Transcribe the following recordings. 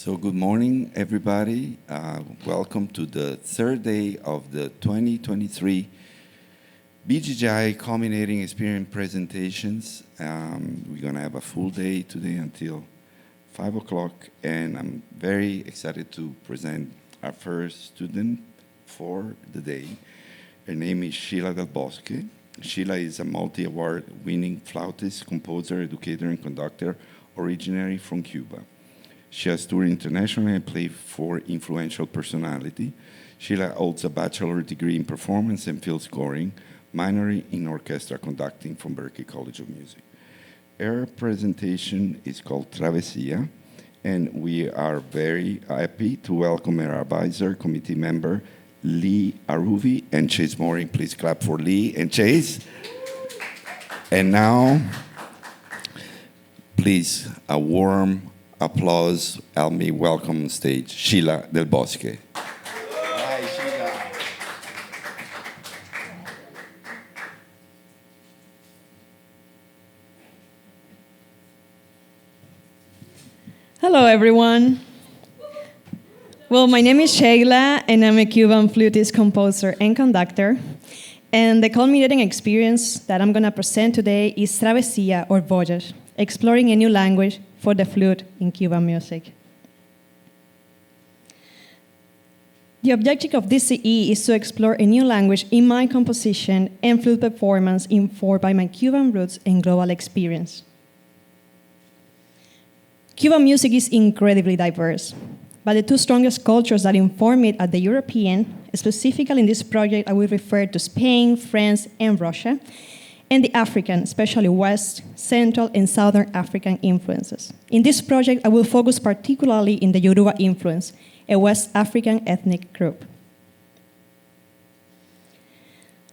So good morning, everybody. Welcome to the third day of the 2023 BGGI Culminating Experience Presentations. We're going to have a full day today until 5 o'clock, and I'm very excited to present our first student for the day. Her name is Sheila del Bosque. Sheila is a multi-award winning flautist, composer, educator, and conductor originally from Cuba. She has toured internationally and played for influential personality. Sheila holds a bachelor degree in performance and field scoring, minoring in orchestra conducting from Berklee College of Music. Her presentation is called Travesía, and we are very happy to welcome her advisor, committee member, Lee Aruvi and Chase Mooring. Please clap for Lee and Chase. And now, please, a warm applause. Help me welcome on stage Sheila del Bosque. Hi, Sheila. Hello, everyone. Well, my name is Sheila, and I'm a Cuban flutist, composer, and conductor. And the culminating experience that I'm going to present today is Travesía, or Voyage, exploring a new language for the flute in Cuban music. The objective of DCE is to explore a new language in my composition and flute performance informed by my Cuban roots and global experience. Cuban music is incredibly diverse, but the two strongest cultures that inform it are the European. Specifically in this project, I will refer to Spain, France, and Russia, and the African, especially West, Central, and Southern African influences. In this project, I will focus particularly in the Yoruba influence, a West African ethnic group.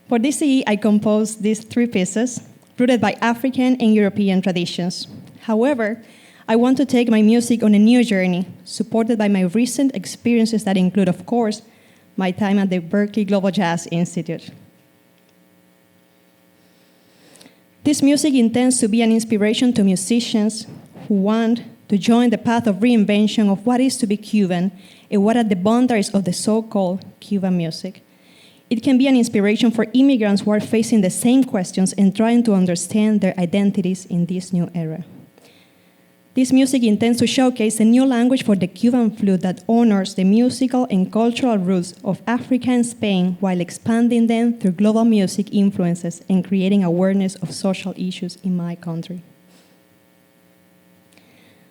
For DCE, I composed these three pieces, rooted by African and European traditions. However, I want to take my music on a new journey, supported by my recent experiences that include, of course, my time at the Berklee Global Jazz Institute. This music intends to be an inspiration to musicians who want to join the path of reinvention of what is to be Cuban and what are the boundaries of the so-called Cuban music. It can be an inspiration for immigrants who are facing the same questions and trying to understand their identities in this new era. This music intends to showcase a new language for the Cuban flute that honors the musical and cultural roots of Africa and Spain while expanding them through global music influences and creating awareness of social issues in my country.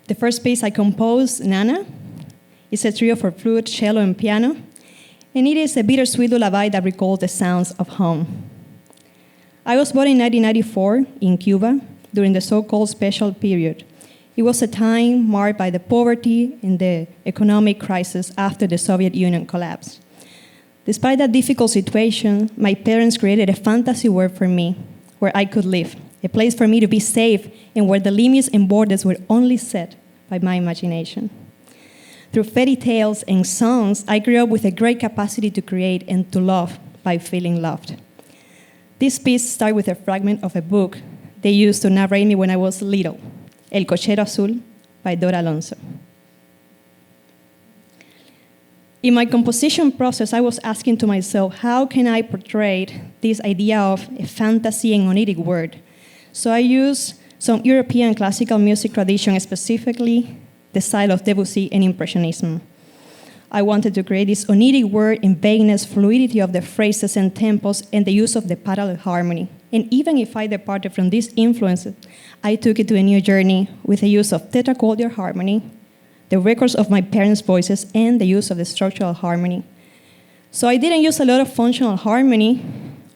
The first piece I composed, Nana, is a trio for flute, cello, and piano, and it is a bittersweet lullaby that recalls the sounds of home. I was born in 1994 in Cuba during the so-called special period. It was a time marked by the poverty and the economic crisis after the Soviet Union collapsed. Despite that difficult situation, my parents created a fantasy world for me where I could live, a place for me to be safe and where the limits and borders were only set by my imagination. Through fairy tales and songs, I grew up with a great capacity to create and to love by feeling loved. This piece starts with a fragment of a book they used to narrate me when I was little, El Cochero Azul by Dora Alonso. In my composition process, I was asking to myself, how can I portray this idea of a fantasy and oniric world? So I used some European classical music tradition, specifically the style of Debussy and Impressionism. I wanted to create this oniric world in vagueness, fluidity of the phrases and tempos, and the use of the parallel harmony. And even if I departed from these influences, I took it to a new journey with the use of tetrachordal harmony, the records of my parents' voices, and the use of the structural harmony. So I didn't use a lot of functional harmony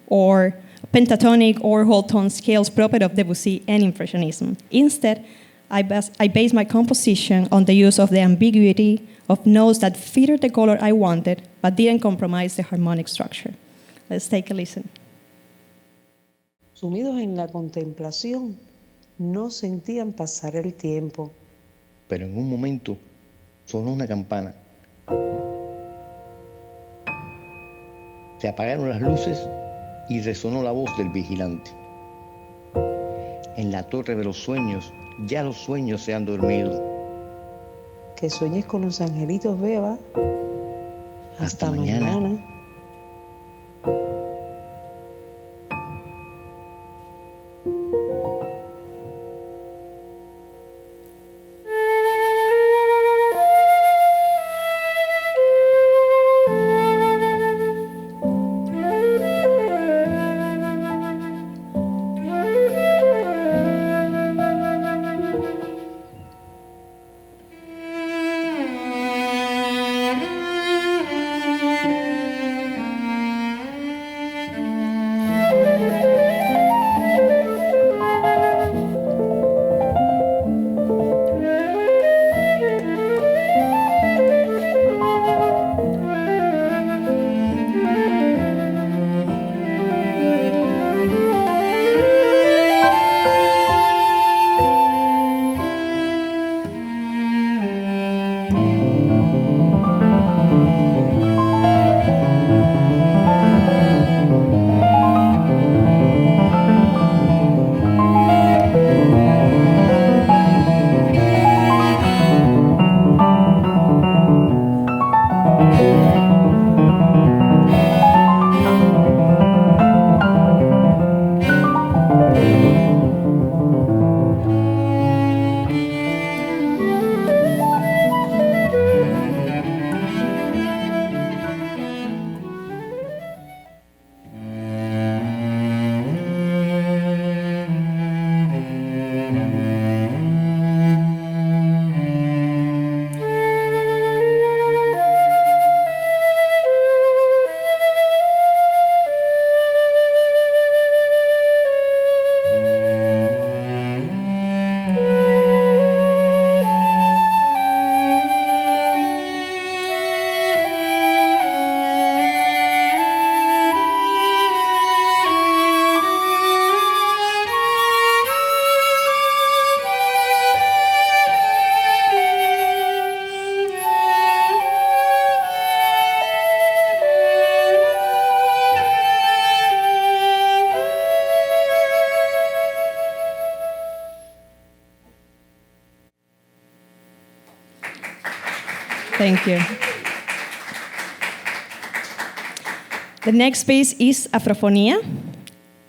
or pentatonic or whole tone scales proper of Debussy and Impressionism. Instead, I based my composition on the use of the ambiguity of notes that fitted the color I wanted, but didn't compromise the harmonic structure. Let's take a listen. Sumidos en la contemplación, no sentían pasar el tiempo. Pero en un momento sonó una campana. Se apagaron las luces y resonó la voz del vigilante. En la torre de los sueños, ya los sueños se han dormido. Que sueñes con los angelitos, Beba. Hasta mañana. Thank you. The next piece is Afrofonia,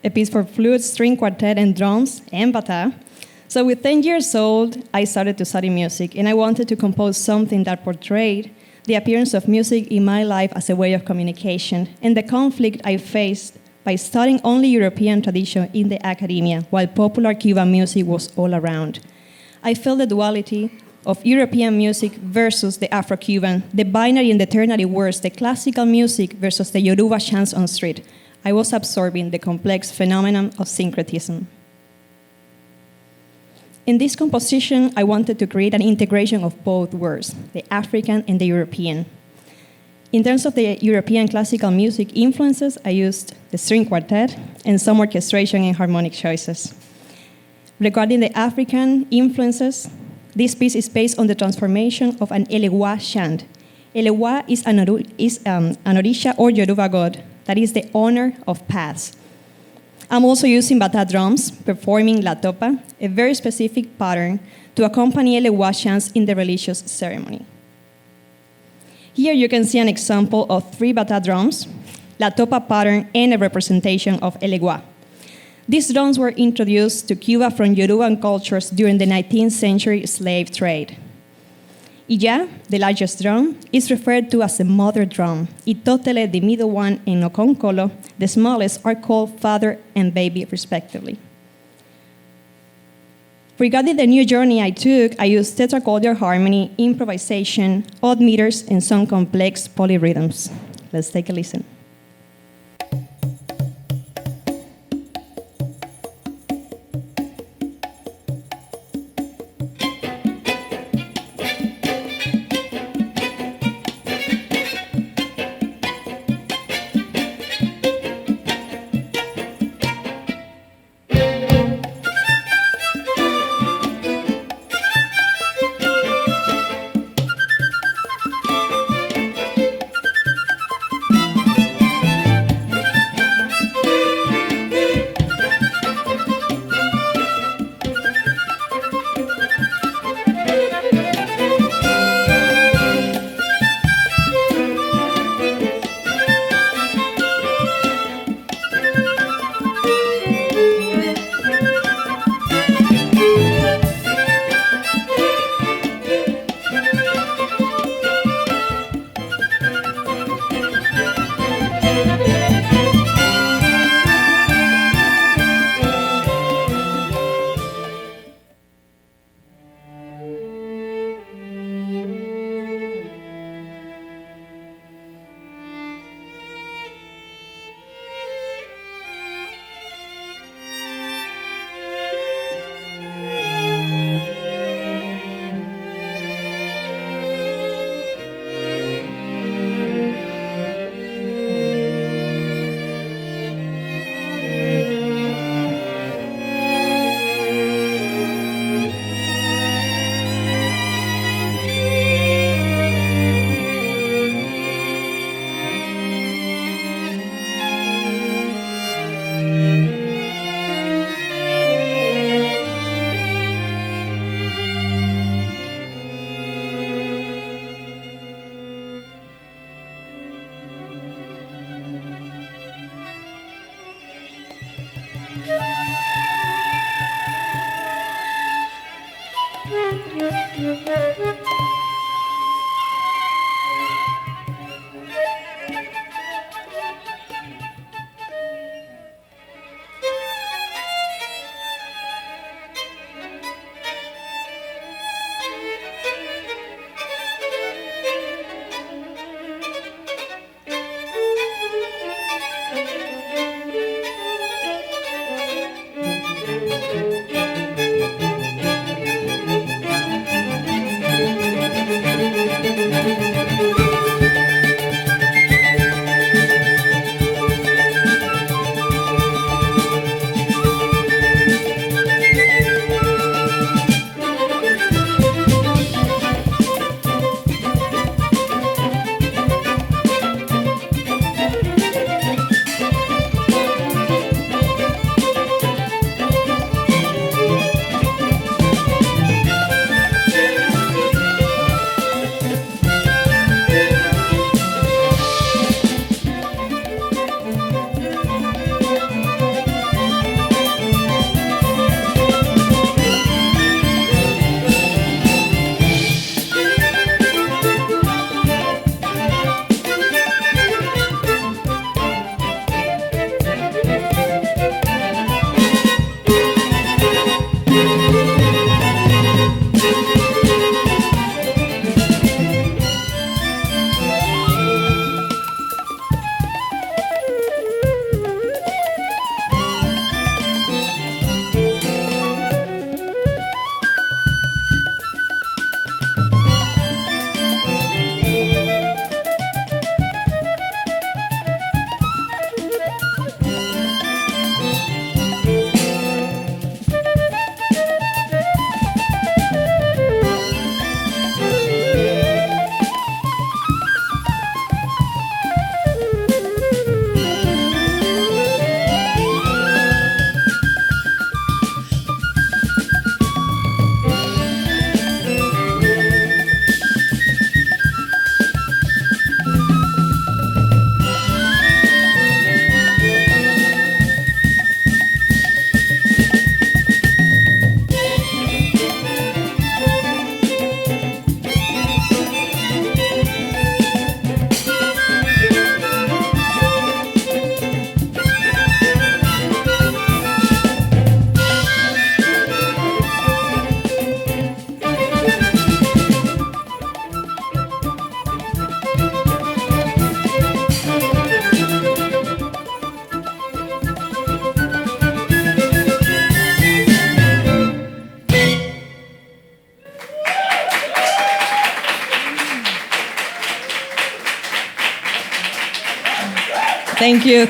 a piece for flute, string quartet, and drums, and bata. So with 10 years old, I started to study music, and I wanted to compose something that portrayed the appearance of music in my life as a way of communication, and the conflict I faced by studying only European tradition in the academia, while popular Cuban music was all around. I felt the duality of European music versus the Afro-Cuban, the binary and the ternary words, the classical music versus the Yoruba chants on street. I was absorbing the complex phenomenon of syncretism. In this composition, I wanted to create an integration of both words, the African and the European. In terms of the European classical music influences, I used the string quartet and some orchestration and harmonic choices. Regarding the African influences, this piece is based on the transformation of an Elewa chant. Elewa is an Orisha or Yoruba god that is the owner of paths. I'm also using bata drums, performing la topa, a very specific pattern to accompany Elewa chants in the religious ceremony. Here you can see an example of 3 bata drums, la topa pattern, and a representation of Elewa. These drums were introduced to Cuba from Yoruban cultures during the 19th century slave trade. Ija, the largest drum, is referred to as the mother drum. Itotele, the middle one, and Okonkolo, the smallest, are called father and baby, respectively. Regarding the new journey I took, I used tetrachordal harmony, improvisation, odd meters, and some complex polyrhythms. Let's take a listen.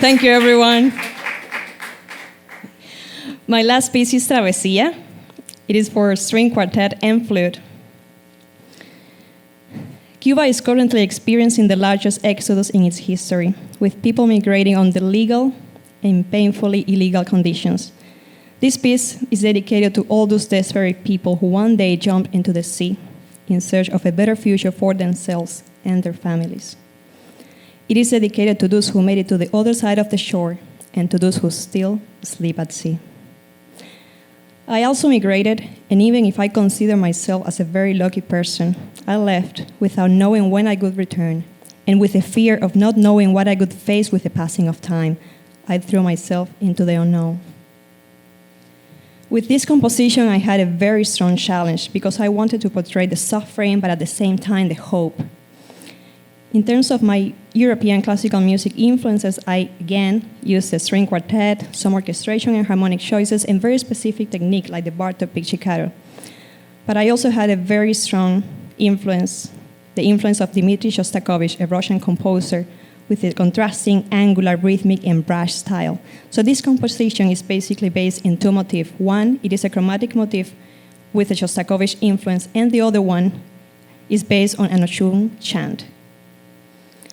Thank you everyone. My last piece is Travesía. It is for string quartet and flute. Cuba is currently experiencing the largest exodus in its history, with people migrating under legal and painfully illegal conditions. This piece is dedicated to all those desperate people who one day jumped into the sea in search of a better future for themselves and their families. It is dedicated to those who made it to the other side of the shore and to those who still sleep at sea. I also migrated, and even if I consider myself as a very lucky person, I left without knowing when I could return, and with the fear of not knowing what I could face with the passing of time, I threw myself into the unknown. With this composition, I had a very strong challenge because I wanted to portray the suffering, but at the same time, the hope. In terms of my European classical music influences, I again used the string quartet, some orchestration and harmonic choices, and very specific technique like the Bartók pizzicato. But I also had a very strong influence, the influence of Dmitri Shostakovich, a Russian composer, with a contrasting, angular, rhythmic, and brass style. So this composition is basically based in two motifs. One, it is a chromatic motif with a Shostakovich influence, and the other one is based on an Ochun chant.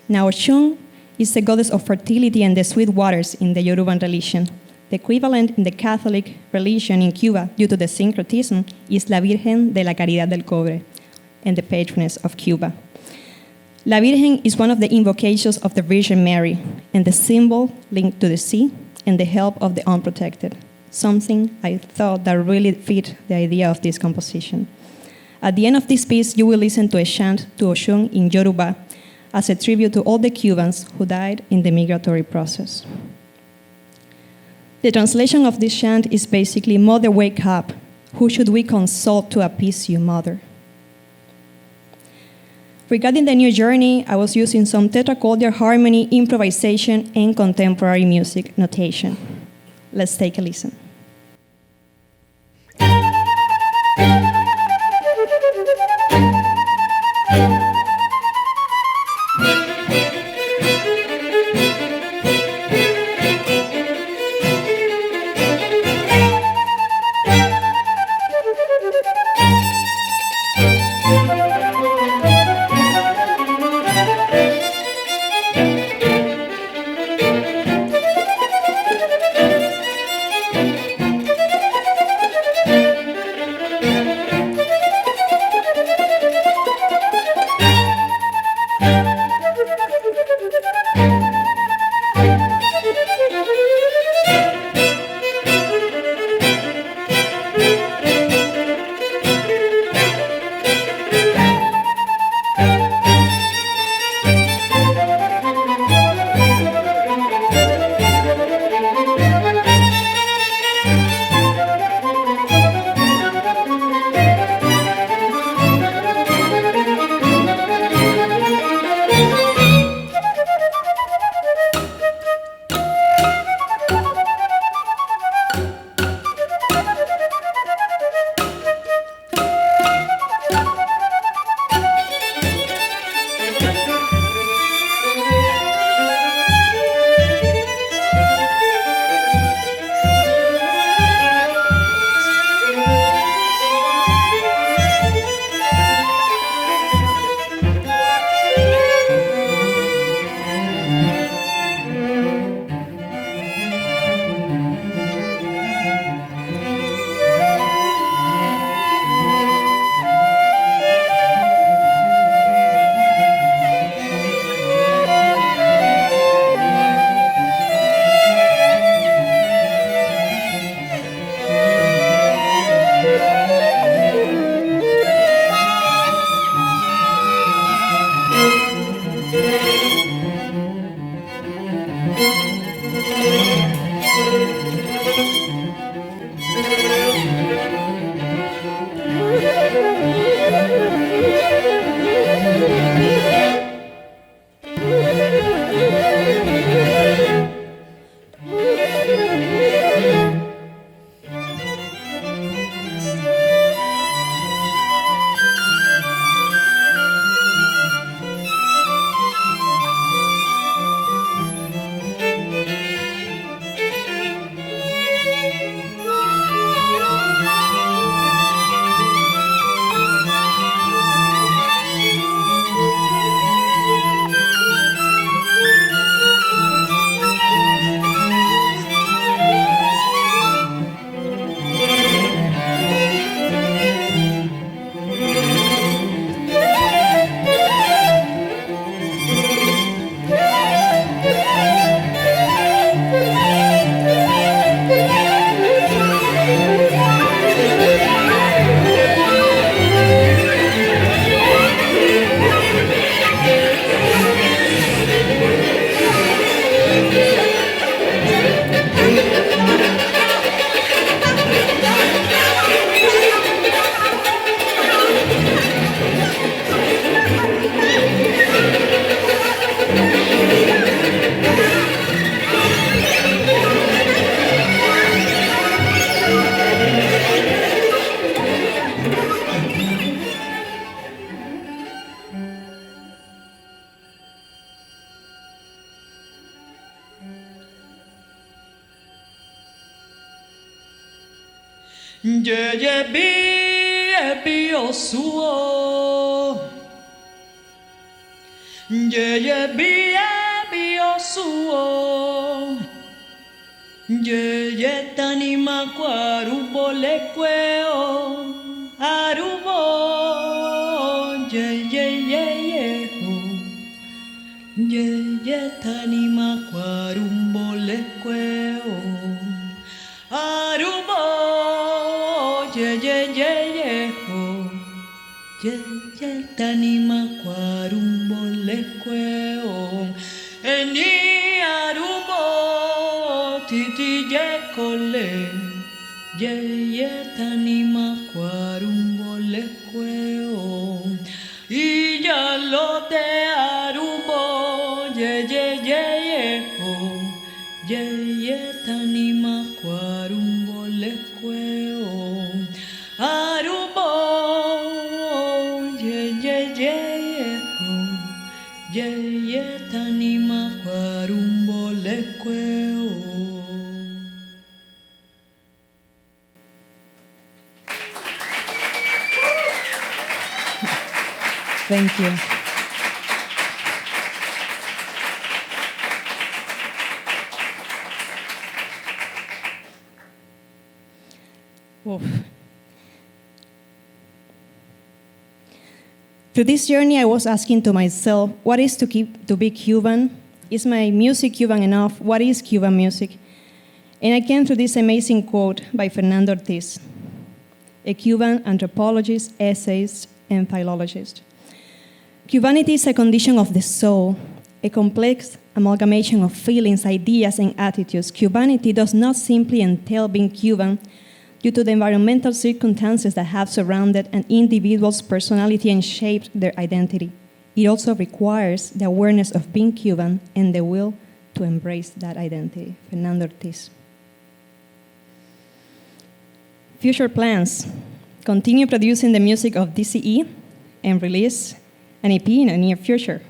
Now, Ochun is the goddess of fertility and the sweet waters in the Yoruban religion. The equivalent in the Catholic religion in Cuba, due to the syncretism, is La Virgen de la Caridad del Cobre, and the patroness of Cuba. La Virgen is one of the invocations of the Virgin Mary, and the symbol linked to the sea and the help of the unprotected. something I thought that really fit the idea of this composition. At the end of this piece, you will listen to a chant to Oshun in Yoruba as a tribute to all the Cubans who died in the migratory process. The translation of this chant is basically, "Mother, wake up. Who should we consult to appease you, Mother?" Regarding the new journey, I was using some tetrachordal harmony, improvisation, and contemporary music notation. Let's take a listen. Ye bi osuo. Ye bi osuo. Ye tanima kwarubo lekweo arubo. Ye tanima kwarubo lekweo arubo. tanima quarumbo lequeon eni arubo titi jekole tanima quarumbo lequeon iya lo te arubo tanima quarumbo lequeon arubo tanima quarumbo lequeon. Thank you. Oof. Through this journey, I was asking to myself, what is to be Cuban? Is my music Cuban enough? What is Cuban music? And I came to this amazing quote by Fernando Ortiz, a Cuban anthropologist, essayist, and philologist. Cubanity is a condition of the soul, a complex amalgamation of feelings, ideas, and attitudes. Cubanity does not simply entail being Cuban due to the environmental circumstances that have surrounded an individual's personality and shaped their identity. It also requires the awareness of being Cuban and the will to embrace that identity. Fernando Ortiz. Future plans. Continue producing the music of DCE and release an EP in the near future.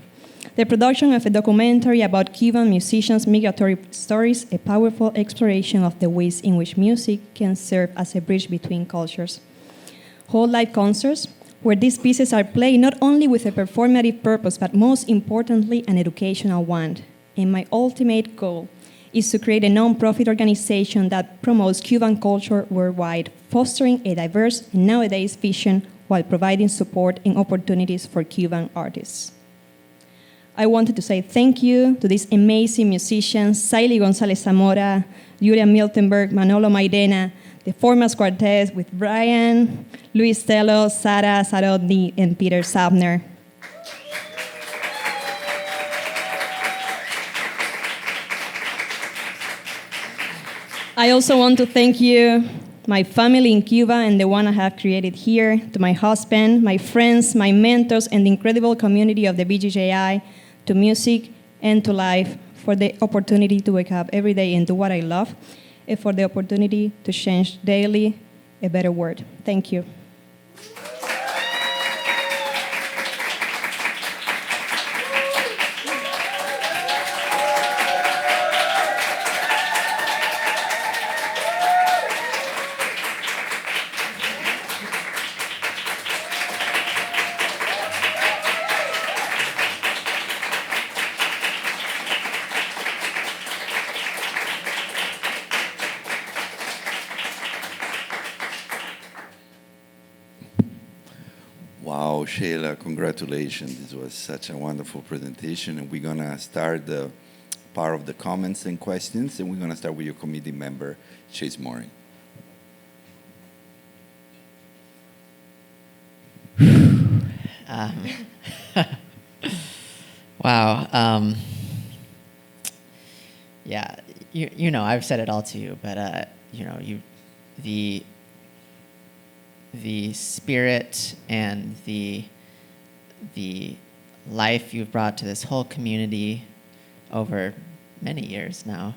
The production of a documentary about Cuban musicians' migratory stories, a powerful exploration of the ways in which music can serve as a bridge between cultures. Whole live concerts, where these pieces are played not only with a performative purpose, but most importantly, an educational one. And my ultimate goal is to create a non-profit organization that promotes Cuban culture worldwide, fostering a diverse and nowadays vision while providing support and opportunities for Cuban artists. I wanted to say thank you to these amazing musicians, Saily González Zamora, Julia Miltenberg, Manolo Mairena, the Formas Quartet with Brian, Luis Tello, Sara Sarodny, and Peter Sabner. I also want to thank you, my family in Cuba and the one I have created here, to my husband, my friends, my mentors, and the incredible community of the BGJI, to music and to life, for the opportunity to wake up every day and do what I love, and for the opportunity to change daily a better world. Thank you. Wow, Sheila, congratulations. This was such a wonderful presentation. And we're going to start the part of the comments and questions. And we're going to start with your committee member, Chase Morin. Wow. Yeah, you know, I've said it all to you, but you know, the spirit and the life you've brought to this whole community over many years now,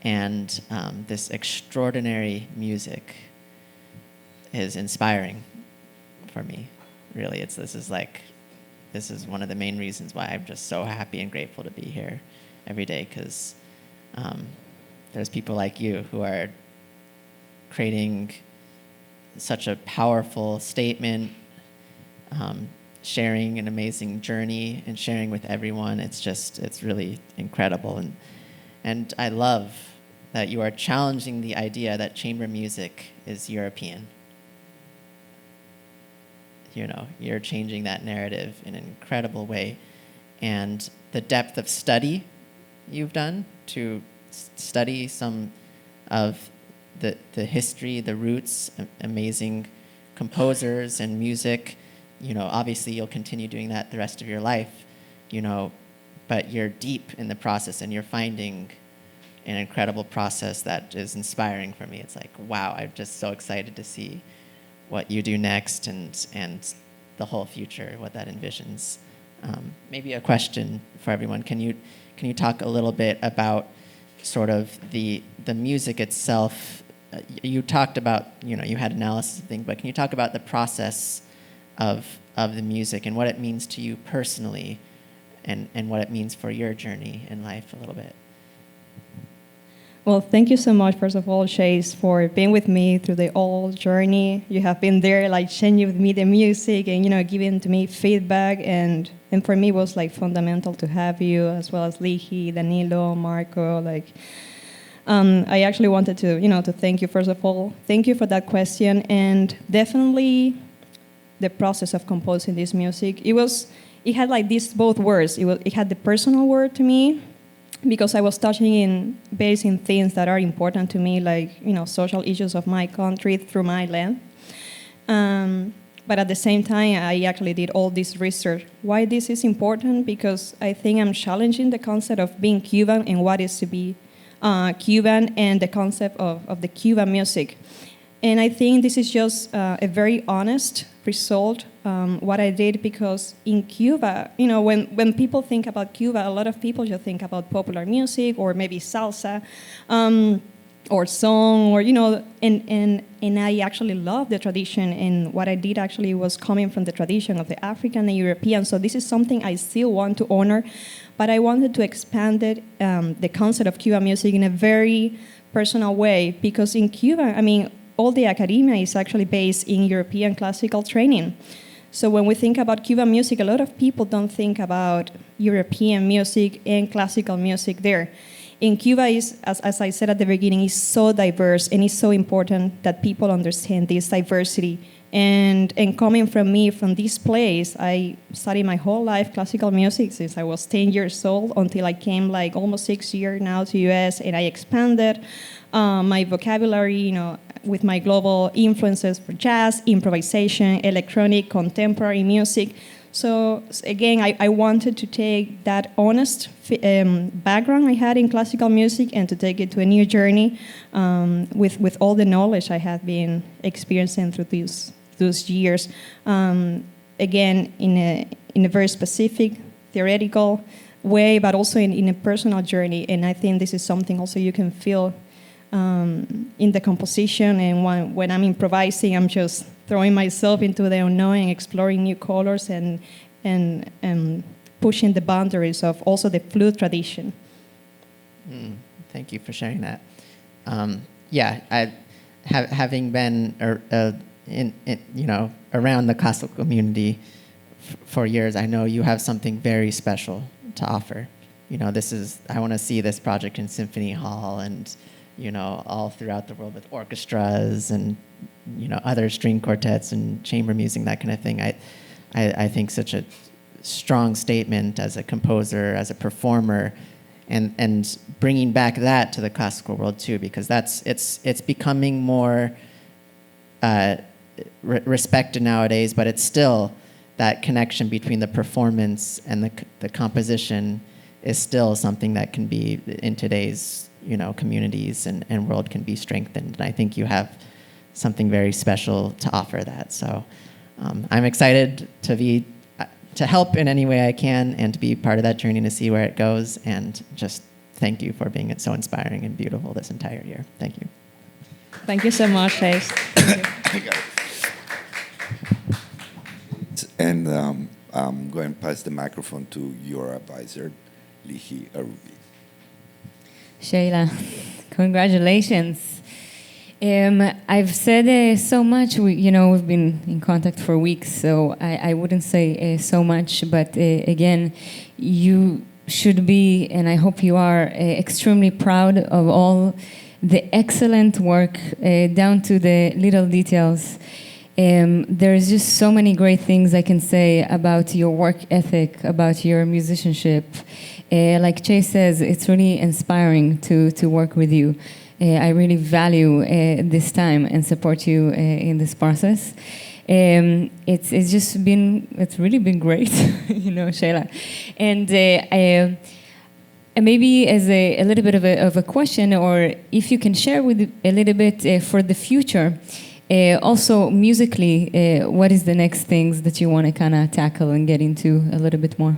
and this extraordinary music is inspiring for me. Really, this is one of the main reasons why I'm just so happy and grateful to be here every day, because there's people like you who are creating such a powerful statement, sharing an amazing journey and sharing with everyone. It's really incredible. And I love that you are challenging the idea that chamber music is European. You know, you're changing that narrative in an incredible way. And the depth of study you've done to study some of the history, the roots, amazing composers and music obviously you'll continue doing that the rest of your life, but you're deep in the process and you're finding an incredible process that is inspiring for me. It's like, wow, I'm just so excited to see what you do next and the whole future, what that envisions. Maybe a question for everyone. Can you talk a little bit about sort of the music itself? You talked about, you had analysis thing, but can you talk about the process of the music and what it means to you personally and what it means for your journey in life a little bit? Well, thank you so much, first of all, Chase, for being with me through the whole journey. You have been there, like, sharing with me the music and, giving to me feedback. And for me, it was, like, fundamental to have you, as well as Lihi, Danilo, Marco. I actually wanted to, to thank you, first of all. Thank you for that question. And definitely the process of composing this music, it had, like, these both words. It had the personal word to me, because I was touching in base in things that are important to me, like, social issues of my country through my lens. But at the same time, I actually did all this research. Why this is important? Because I think I'm challenging the concept of being Cuban and what is to be Cuban, and the concept of the Cuban music. And I think this is just a very honest result, what I did, because in Cuba, when people think about Cuba, a lot of people just think about popular music or maybe salsa or song, or, and I actually love the tradition, and what I did actually was coming from the tradition of the African and European, so this is something I still want to honor, but I wanted to expand it, the concept of Cuban music in a very personal way, because in Cuba, all the academia is actually based in European classical training. So when we think about Cuban music, a lot of people don't think about European music and classical music there. In Cuba, as I said at the beginning, is so diverse, and it's so important that people understand this diversity. And coming from me, from this place, I studied my whole life classical music since I was 10 years old until I came, like, almost 6 years now to US, and I expanded my vocabulary, with my global influences for jazz, improvisation, electronic, contemporary music. So again, I wanted to take that honest background I had in classical music and to take it to a new journey with all the knowledge I have been experiencing through those years. Again, in a very specific, theoretical way, but also in a personal journey. And I think this is something also you can feel in the composition, and when I'm improvising, I'm just throwing myself into the unknown, exploring new colors, and pushing the boundaries of also the flute tradition. Thank you for sharing that. Having been around the classical community for years, I know you have something very special to offer. I want to see this project in Symphony Hall and all throughout the world with orchestras and, other string quartets and chamber music, that kind of thing. I think such a strong statement as a composer, as a performer, and bringing back that to the classical world too, because it's becoming more respected nowadays, but it's still that connection between the performance and the composition is still something that can be in today's communities and world can be strengthened. And I think you have something very special to offer that. So I'm excited to help in any way I can and to be part of that journey to see where it goes. And just thank you for being so inspiring and beautiful this entire year. Thank you. Thank you so much, Chase. And I'm going to pass the microphone to your advisor, Lihi Arubi. Sheila, congratulations. I've said so much. We've been in contact for weeks, so I wouldn't say so much. But again, you should be, and I hope you are, extremely proud of all the excellent work down to the little details. There's just so many great things I can say about your work ethic, about your musicianship. Like Chase says, it's really inspiring to work with you. I really value this time and support you in this process. It's just been, it's really been great, you know, Sheila. And maybe as a little bit of a question, or if you can share with a little bit for the future, also musically, what is the next things that you want to kind of tackle and get into a little bit more?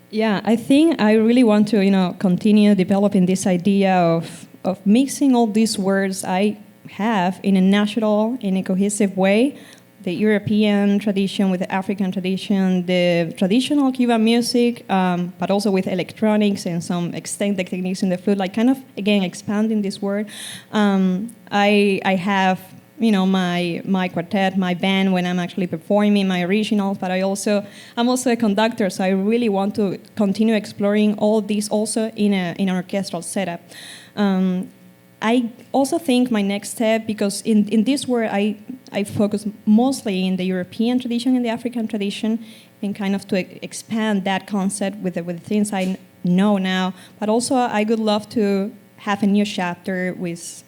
Yeah, I think I really want to, continue developing this idea of mixing all these words I have in a natural, in a cohesive way. The European tradition with the African tradition, the traditional Cuban music, but also with electronics and some extended techniques in the flute, like kind of, again, expanding this word. I have, my quartet, my band when I'm actually performing my originals, but I'm also a conductor, so I really want to continue exploring all this also in an orchestral setup. I also think my next step, because in this work I focus mostly in the European tradition and the African tradition, and kind of to expand that concept with the things I know now. But also I would love to have a new chapter with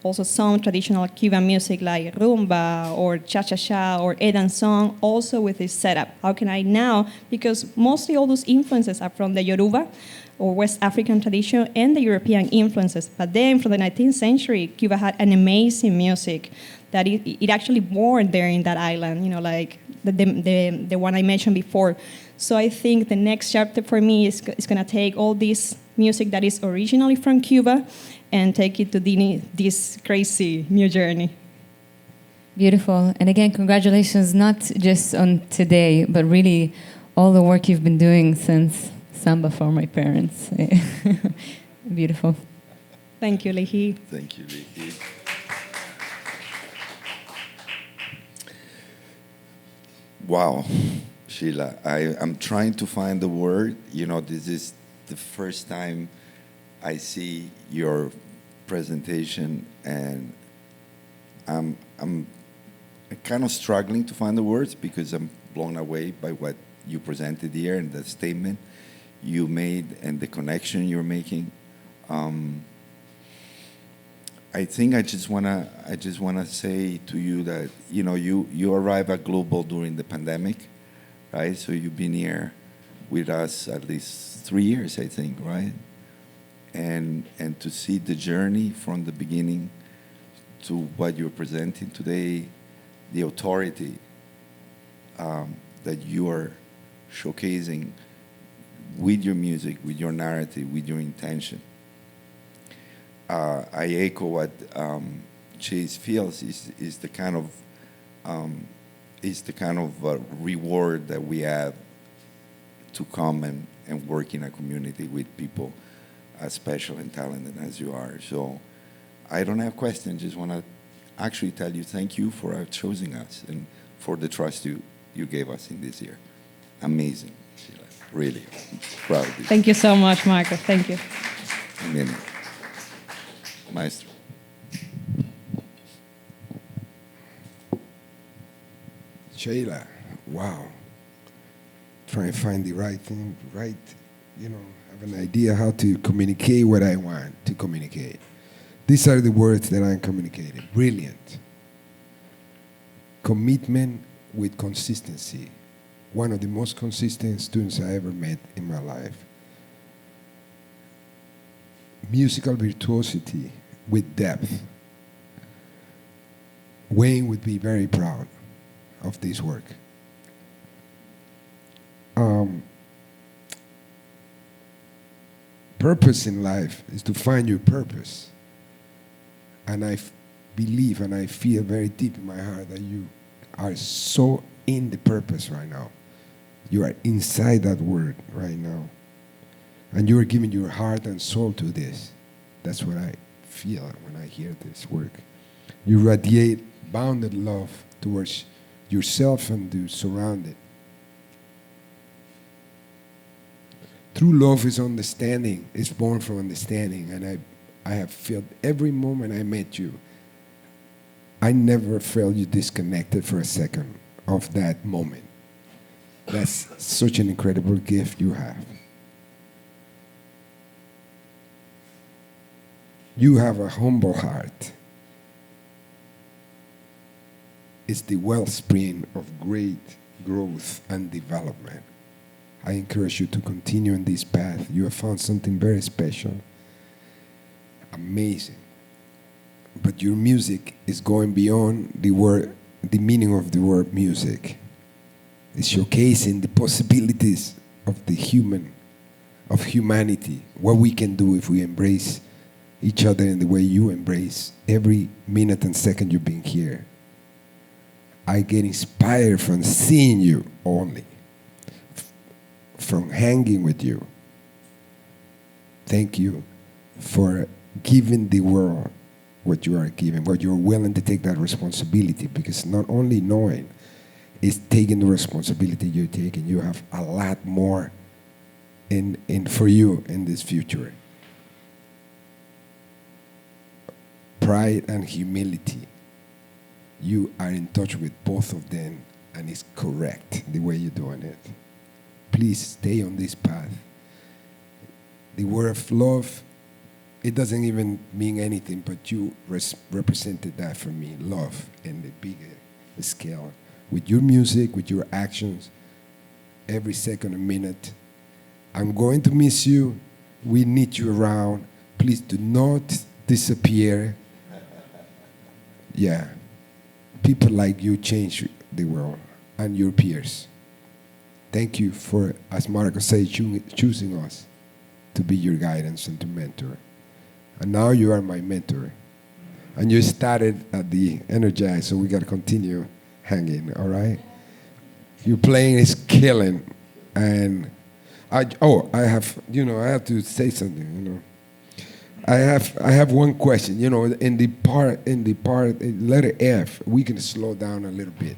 also some traditional Cuban music like rumba or cha-cha-cha or Edan song, also with this setup. How can I now, because mostly all those influences are from the Yoruba or West African tradition and the European influences. But then from the 19th century, Cuba had an amazing music that it actually born there in that island, like the one I mentioned before. So I think the next chapter for me is going to take all this music that is originally from Cuba and take it to this crazy new journey. Beautiful. And again, congratulations, not just on today, but really all the work you've been doing since Samba for my parents. Beautiful. Thank you, Lihi. Thank you, Lihi. Wow, Sheila, I'm trying to find the word. This is the first time I see your presentation, and I'm kind of struggling to find the words because I'm blown away by what you presented here and the statement you made and the connection you're making. I think I just wanna say to you that you arrived at Global during the pandemic, right? So you've been here with us at least 3 years, I think, right? And to see the journey from the beginning to what you're presenting today, the authority that you are showcasing with your music, with your narrative, with your intention. I echo what Chase feels is the kind of reward that we have to come and work in a community with people as special and talented as you are. So I don't have questions. Just want to actually tell you thank you for choosing us and for the trust you gave us in this year. Amazing, Sheila. Really proud of you. Thank you so much, Marco. Thank you. Amen. Maestro. Sheila, wow. Try and find the right thing, have an idea how to communicate what I want to communicate. These are the words that I'm communicating. Brilliant. Commitment with consistency. One of the most consistent students I ever met in my life. Musical virtuosity with depth. Wayne would be very proud of this work. Purpose in life is to find your purpose. And I believe and I feel very deep in my heart that you are so in the purpose right now. You are inside that word right now. And you are giving your heart and soul to this. That's what I feel when I hear this work. You radiate bounded love towards yourself and the surrounding. True love is understanding. It's born from understanding. And I have felt every moment I met you, I never felt you disconnected for a second of that moment. That's such an incredible gift you have. You have a humble heart. is the wellspring of great growth and development. I encourage you to continue on this path. You have found something very special, amazing. But your music is going beyond the word, the meaning of the word music. It's showcasing the possibilities of the human, of humanity, what we can do if we embrace each other in the way you embrace every minute and second you've been here. I get inspired from seeing you only, from hanging with you. Thank you for giving the world what you are giving, what you're willing to take that responsibility, because not only knowing is taking the responsibility you're taking, you have a lot more in for you in this future. Pride and humility. You are in touch with both of them, and it's correct the way you're doing it. Please stay on this path. The word of love, it doesn't even mean anything, but you represented that for me, love in the bigger scale. With your music, with your actions, every second, a minute. I'm going to miss you. We need you around. Please do not disappear. Yeah. People like you change the world and your peers. Thank you for, as Marco said, choosing us to be your guidance and to mentor. And now you are my mentor. And you started at the Energize, so we got to continue hanging, all right? Your playing is killing. And I have to say something, I have one question. In the part letter F, we can slow down a little bit,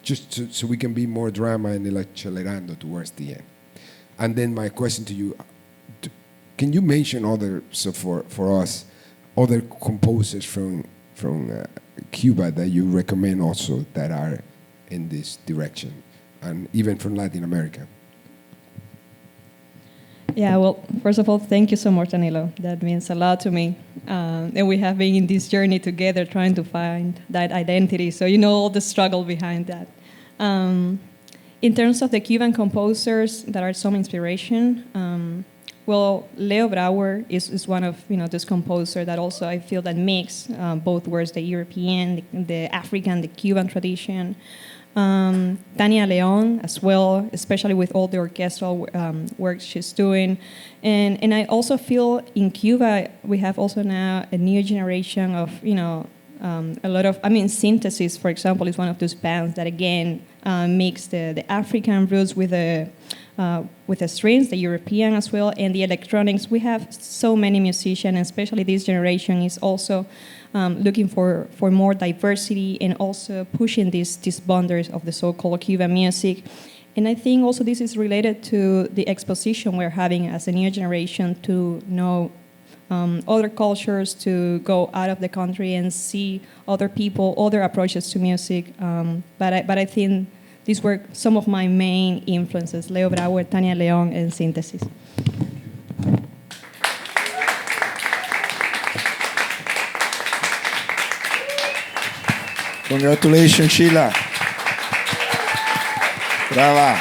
just so we can be more drama and accelerando towards the end. And then my question to you: can you mention for us other composers from Cuba that you recommend also that are in this direction, and even from Latin America? Yeah, well, first of all, thank you so much, Danilo. That means a lot to me. And we have been in this journey together trying to find that identity. So you know all the struggle behind that. In terms of the Cuban composers that are some inspiration, well, Leo Brouwer is one of this composer that also I feel that mix both words, the European, the African, the Cuban tradition. Tania Leon as well, especially with all the orchestral work she's doing. And I also feel in Cuba, we have also now a new generation of, a lot of, Synthesis, for example, is one of those bands that, again, mix the African roots with the strings, the European as well, and the electronics. We have so many musicians, and especially this generation is also looking for more diversity and also pushing these boundaries of the so-called Cuban music. And I think also this is related to the exposition we're having as a new generation to know other cultures, to go out of the country and see other people, other approaches to music. But I think these were some of my main influences: Leo Brouwer, Tania Leon, and Synthesis. Congratulations, Sheila. Brava.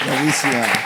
Bravissima.